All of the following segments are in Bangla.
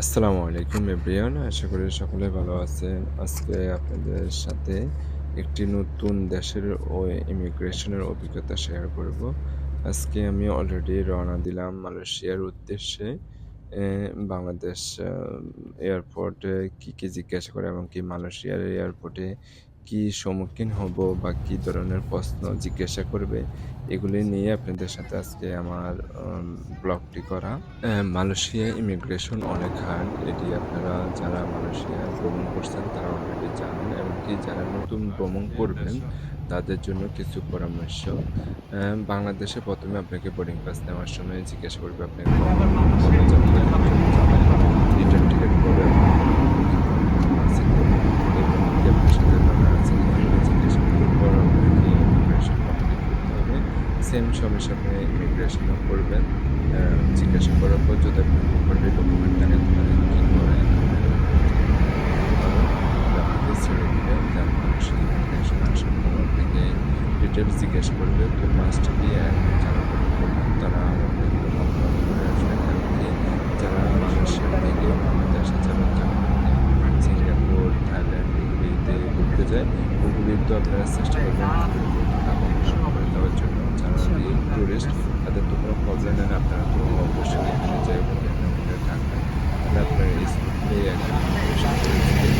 আসসালামু আলাইকুম এভরিওয়ান। আশা করি সকলে ভালো আছেন। আজকে আপনাদের সাথে একটি নতুন দেশের ইমিগ্রেশনের অভিজ্ঞতা শেয়ার করব। আজকে আমি অলরেডি রওনা দিলাম মালয়েশিয়ার উদ্দেশ্যে। এ বাংলাদেশ এয়ারপোর্টে কি জিজ্ঞাসা করে এবং কি মালয়েশিয়ার এয়ারপোর্টে কি সম্মুখীন হব বা কি ধরনের প্রশ্ন জিজ্ঞাসা করবে, এগুলি নিয়ে আপনাদের সাথে আজকে আমার ব্লগটি করা। মালয়েশিয়া ইমিগ্রেশন অনেক হার্ড। এটি আপনারা যারা মালয়েশিয়ায় ভ্রমণ করছেন তারা অলরেডি জানেন এবং কি যারা নতুন ভ্রমণ করবেন তাদের জন্য কিছু পরামর্শ। বাংলাদেশে ১ম এ আপনাকে বোর্ডিং পাস নেওয়ার সময় জিজ্ঞাসা করবে আপনি কবে যাবেন, কবে যাবেন, রিটার্ন টিকেট কবে আপনার হবে, কি প্রবলেম আছে কিনা এবং কি আপনার সাথে ডলার আছে কিনা এগুলো জিজ্ঞাসা করার পর আপনাকে ইমিগ্রেশন কমপ্লিট করতে হবে। সেম সময়ের সাথে ইমিগ্রেশনও করবেন। অ্যা জিজ্ঞাসা করার পর যদি আপনার প্রপারলি ডকুমেন্ট থাকে তাহলে কি করেন, কি করতে পারেন, তাহলে আপনাকে ছেড়ে দিবে। দেন মানুষের ইমিগ্রেশন আসার পর আপনাকে ডিটেইলস জিজ্ঞেস করবে। তো মাস্টবি যারা ভ্রমণ করবেন তারা অনেকগুলো কনফার্ম করে আসবেন এবং কি যারা মালয়েশিয়া থেকে বাংলাদেশে যাবেন, যেমন কি সিঙ্গাপুর, থাইল্যান্ড এগুলিতে ঘুরতে যায়, ওগুলিতে আপনারা চেষ্টা করবেন দ্রুত টাকা কনফার্ম করে দেওয়ার জন্য। যারা রিয়েল টুরিস্ট তাদের তো কোনো প্রবলেম নেই না। আপনারা তো অবশ্যই এখানে যেয়ে হোটেলে থাকবেন। তাহলে আপনার স্মুথলি একদম ইমিগ্রেশন করে দিবে।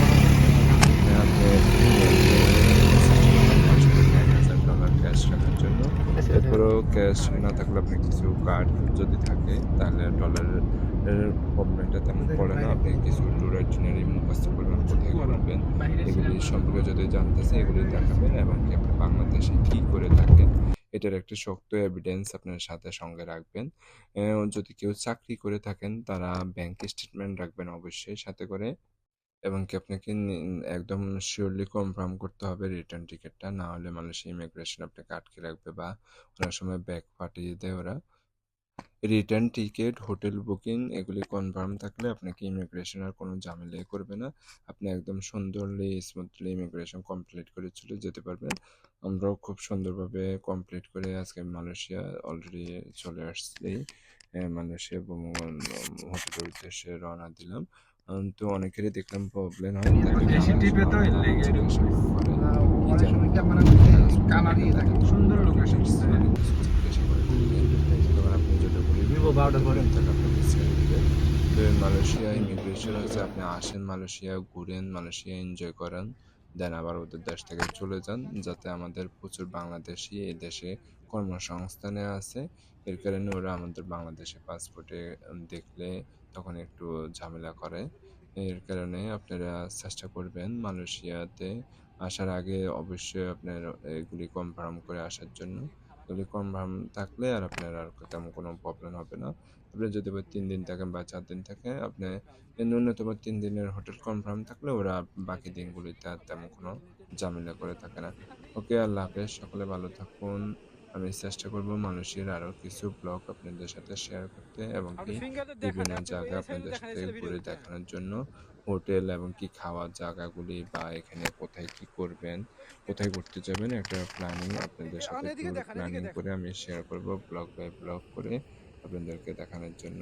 আপনি চেষ্টা করবেন $৫০০-১,০০০ ক্যাশ রাখার জন্য। এরপরেও ক্যাশ না থাকলে আপনার কিছু কার্ড যদি থাকে তাহলে ডলারের প্রবলেমটা তেমন পড়ে না। আপনি কিছু ট্যুর আইটিনারি মুখস্থ করবেন, কোথায় ঘুরবেন এগুলি সম্পর্কে যদি জানতে চান এগুলি দেখাবেন এবং কি আপনি বাংলাদেশে কি করে থাকেন এটার একটা শক্ত এভিডেন্স আপনার সাথে সঙ্গে রাখবেন। যদি কেউ চাকরি করে থাকেন তারা ব্যাংক স্টেটমেন্ট রাখবেন অবশ্যই সাথে করে এবং কি আপনাকে একদম সিউরলি কনফার্ম করতে হবে রিটার্ন টিকেটটা। না হলে মালয়েশিয়া ইমিগ্রেশন আপনাকে আটকে রাখবে বা অনেক সময় ব্যাক পাঠিয়ে দেয় ওরা। রিটার্ন টিকেট, হোটেল বুকিং এগুলি কনফার্ম থাকলে আপনাকে ইমিগ্রেশন আর কোনো ঝামেলাই করবে না। আপনি একদম সুন্দরলি স্মুথলি ইমিগ্রেশন কমপ্লিট করে চলে যেতে পারবেন। আমরাও খুব সুন্দরভাবে কমপ্লিট করে আজকে মালয়েশিয়া অলরেডি চলে আসছি। মালয়েশিয়া ভ্রমণ হোটেলের উদ্দেশ্যে রওনা দিলাম। তো অনেকেরই দেখলাম প্রবলেম হয়। তাদেরকে শিপে তো এর লেগে জিজ্ঞাসা এরকম করে কি অনেক জানেন সময় মানে কি কাগজপত্র থাকে কালারই থাকে তাদের সুন্দর লোকেশন ডকুমেন্টস অনেক কিছু জিজ্ঞাসা করে থাকে। তখন আপনি যেটাগুলি ভিভো প্রপার 12টা ধরেন ডকুমেন্ট তো থাকে আপনাকে ছেড়ে দিবে। তো মালয়েশিয়া ইমিগ্রেশন হচ্ছে আপনি আসেন মালয়েশিয়া ঘুরেন, মালয়েশিয়া এনজয় করেন। দেন আবার ওদের দেশ থেকে চলে যান। যাতে আমাদের প্রচুর বাংলাদেশী এই দেশে কর্মসংস্থানে আছে। এর কারণে ওরা আমাদের বাংলাদেশে পাসপোর্টে দেখলে তখন একটু ঝামেলা করে। এর কারণে আপনারা চেষ্টা করবেন মালয়েশিয়াতে আসার আগে অবশ্যই আপনার এগুলি কনফার্ম করে আসার জন্য। এগুলি কনফার্ম থাকলে আর আপনার আর তেমন কোনো প্রবলেম হবে না। আপনি যদি বা ৩ দিন থাকেন বা ৪ দিন থাকেন, আপনি ন্যূনতম ৩ দিনের হোটেল কনফার্ম থাকলে ওরা বাকি দিনগুলিতে আর তেমন কোনো ঝামেলা করে থাকে না। ওকে, আল্লাহ হাফেজ। সকলে ভালো থাকুন। আমি চেষ্টা করব মালয়েশিয়ার আরো কিছু ব্লগ আপনাদের সাথে শেয়ার করতে এবং আপনি কি ফিঙ্গারটা দেখান বিভিন্ন আপনি জায়গা এই সাইডে আপনাদের দেখান এই সাথে সাইডে ভিডিও ঘুরে করতেছেন দেখানোর জন্য। হোটেল এবং কি খাওয়ার জায়গাগুলি বা এখানে কোথায় কি করবেন, কোথায় ঘুরতে যাবেন একটা প্ল্যানিং আপনাদের সাথে এদিকে ট্যুর দেখান এদিকে প্ল্যানিং দেখান করে আমি শেয়ার করব ব্লগ বাই ব্লগ করে আপনাদেরকে দেখানোর জন্য।